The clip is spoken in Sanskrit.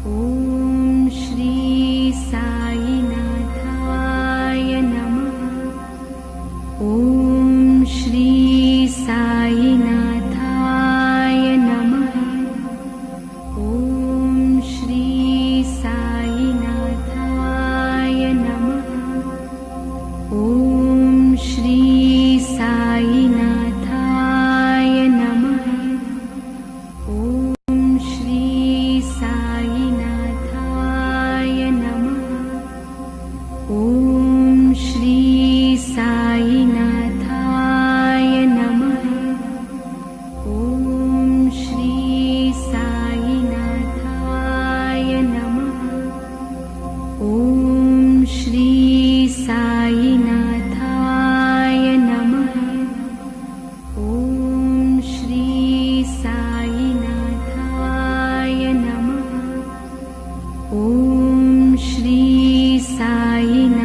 ॐ श्री साईनाथाय नमः। ॐ श्री साईनाथाय नमः। ॐ श्री साईनाथाय नमः। ॐ श्री साईनाथाय नमः। ॐ श्री साईनाथाय नमः। ॐ श्री साईनाथाय नमः। ॐ श्री साईनाथाय नमः। ॐ श्री साईनाथाय नमः। ॐ श्री साईनाथाय नमः। ॐ श्री साईनाथाय